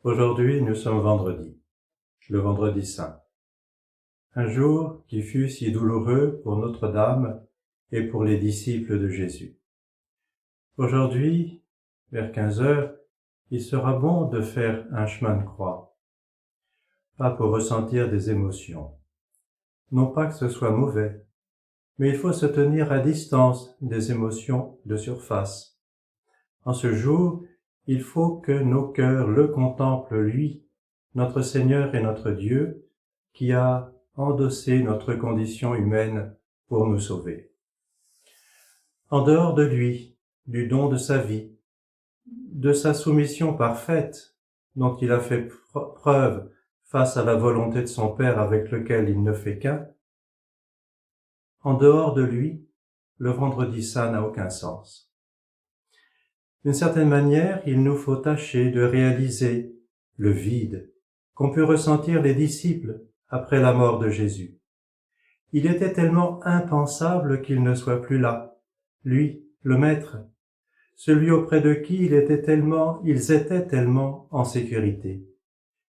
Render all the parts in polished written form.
Aujourd'hui, nous sommes vendredi, le vendredi saint. Un jour qui fut si douloureux pour Notre-Dame et pour les disciples de Jésus. Aujourd'hui, vers 15 heures, il sera bon de faire un chemin de croix, pas pour ressentir des émotions. Non pas que ce soit mauvais, mais il faut se tenir à distance des émotions de surface. En ce jour, il faut que nos cœurs le contemplent lui, notre Seigneur et notre Dieu, qui a endossé notre condition humaine pour nous sauver. En dehors de lui, du don de sa vie, de sa soumission parfaite, dont il a fait preuve face à la volonté de son Père avec lequel il ne fait qu'un, en dehors de lui, le vendredi saint n'a aucun sens. D'une certaine manière, il nous faut tâcher de réaliser le vide qu'ont pu ressentir les disciples après la mort de Jésus. Il était tellement impensable qu'il ne soit plus là, lui, le Maître, celui auprès de qui ils étaient tellement en sécurité,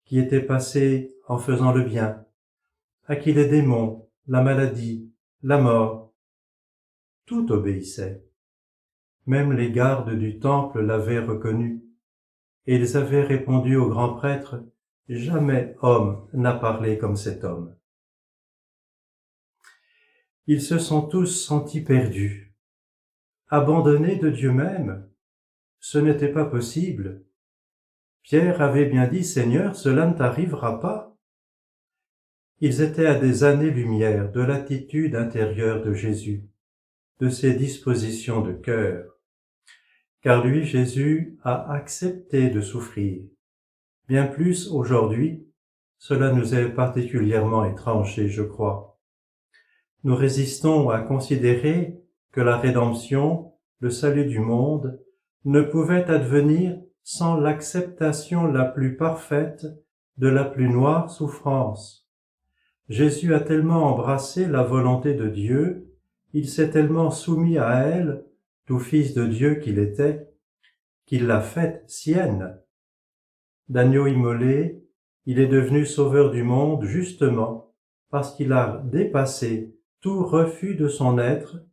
qui était passé en faisant le bien, à qui les démons, la maladie, la mort, tout obéissait. Même les gardes du temple l'avaient reconnu, et ils avaient répondu au grand prêtre, « Jamais homme n'a parlé comme cet homme. » Ils se sont tous sentis perdus, abandonnés de Dieu même. Ce n'était pas possible. Pierre avait bien dit, « Seigneur, cela ne t'arrivera pas. » Ils étaient à des années-lumière de l'attitude intérieure de Jésus, de ses dispositions de cœur. Car lui, Jésus, a accepté de souffrir. Bien plus aujourd'hui, cela nous est particulièrement étranger, je crois. Nous résistons à considérer que la rédemption, le salut du monde, ne pouvait advenir sans l'acceptation la plus parfaite de la plus noire souffrance. Jésus a tellement embrassé la volonté de Dieu, il s'est tellement soumis à elle, tout fils de Dieu qu'il était, qu'il l'a faite sienne. D'agneau immolé, il est devenu sauveur du monde justement parce qu'il a dépassé tout refus de son être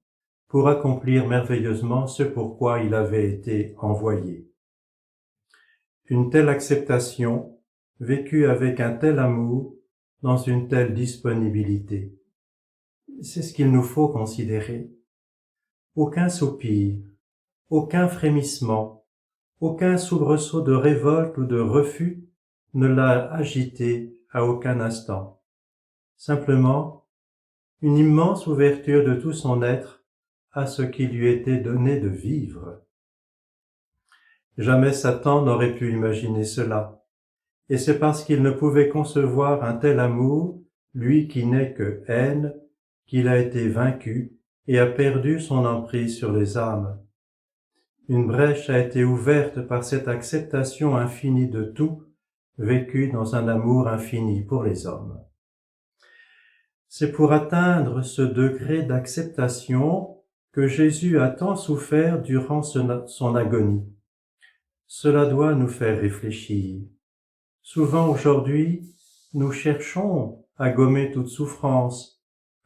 pour accomplir merveilleusement ce pourquoi il avait été envoyé. Une telle acceptation, vécue avec un tel amour, dans une telle disponibilité, c'est ce qu'il nous faut considérer. Aucun soupir, aucun frémissement, aucun soubresaut de révolte ou de refus ne l'a agité à aucun instant. Simplement, une immense ouverture de tout son être à ce qui lui était donné de vivre. Jamais Satan n'aurait pu imaginer cela, et c'est parce qu'il ne pouvait concevoir un tel amour, lui qui n'est que haine, qu'il a été vaincu et a perdu son emprise sur les âmes. Une brèche a été ouverte par cette acceptation infinie de tout, vécue dans un amour infini pour les hommes. C'est pour atteindre ce degré d'acceptation que Jésus a tant souffert durant son agonie. Cela doit nous faire réfléchir. Souvent aujourd'hui, nous cherchons à gommer toute souffrance,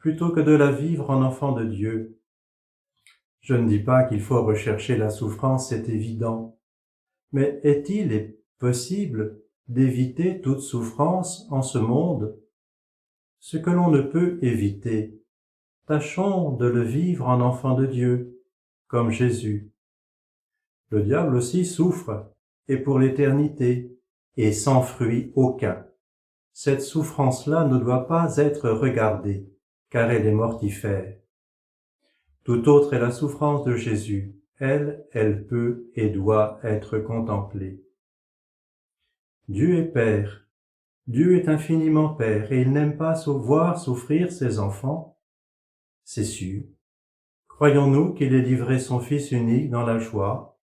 plutôt que de la vivre en enfant de Dieu. Je ne dis pas qu'il faut rechercher la souffrance, c'est évident. Mais est-il possible d'éviter toute souffrance en ce monde? Ce que l'on ne peut éviter, tâchons de le vivre en enfant de Dieu, comme Jésus. Le diable aussi souffre, et pour l'éternité, et sans fruit aucun. Cette souffrance-là ne doit pas être regardée, car elle est mortifère. Tout autre est la souffrance de Jésus. Elle peut et doit être contemplée. Dieu est Père. Dieu est infiniment Père, et il n'aime pas voir souffrir ses enfants. C'est sûr. Croyons-nous qu'il ait livré son Fils unique dans la joie?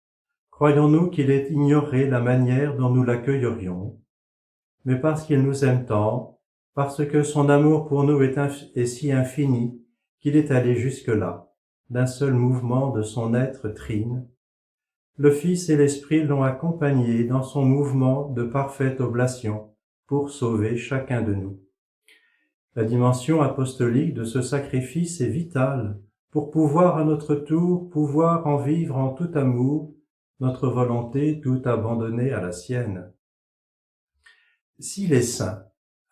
Croyons-nous qu'il ait ignoré la manière dont nous l'accueillerions? Mais parce qu'il nous aime tant, parce que son amour pour nous est si infini, qu'il est allé jusque-là, d'un seul mouvement de son être trine, le Fils et l'Esprit l'ont accompagné dans son mouvement de parfaite oblation pour sauver chacun de nous. La dimension apostolique de ce sacrifice est vitale pour pouvoir à notre tour en vivre en tout amour, notre volonté tout abandonnée à la sienne. Si les saints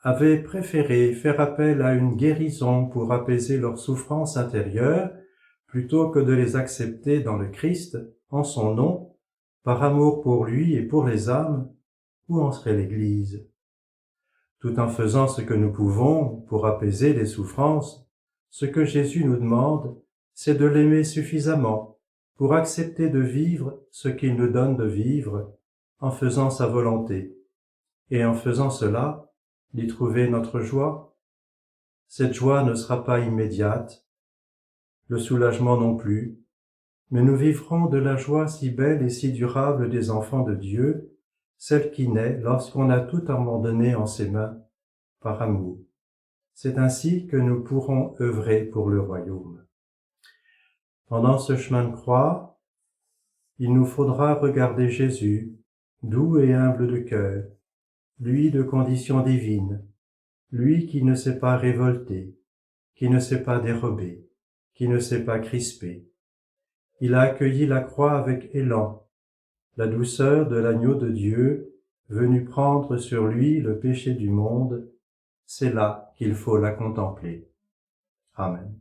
avaient préféré faire appel à une guérison pour apaiser leurs souffrances intérieures, plutôt que de les accepter dans le Christ, en son nom, par amour pour lui et pour les âmes, où en serait l'Église? Tout en faisant ce que nous pouvons pour apaiser les souffrances, ce que Jésus nous demande, c'est de l'aimer suffisamment pour accepter de vivre ce qu'il nous donne de vivre en faisant sa volonté, et en faisant cela, d'y trouver notre joie. Cette joie ne sera pas immédiate, le soulagement non plus, mais nous vivrons de la joie si belle et si durable des enfants de Dieu, celle qui naît lorsqu'on a tout abandonné en ses mains, par amour. C'est ainsi que nous pourrons œuvrer pour le royaume. Pendant ce chemin de croix, il nous faudra regarder Jésus, doux et humble de cœur, lui de condition divine, lui qui ne s'est pas révolté, qui ne s'est pas dérobé, qui ne s'est pas crispé. Il a accueilli la croix avec élan, la douceur de l'agneau de Dieu, venu prendre sur lui le péché du monde. C'est là qu'il faut la contempler. Amen.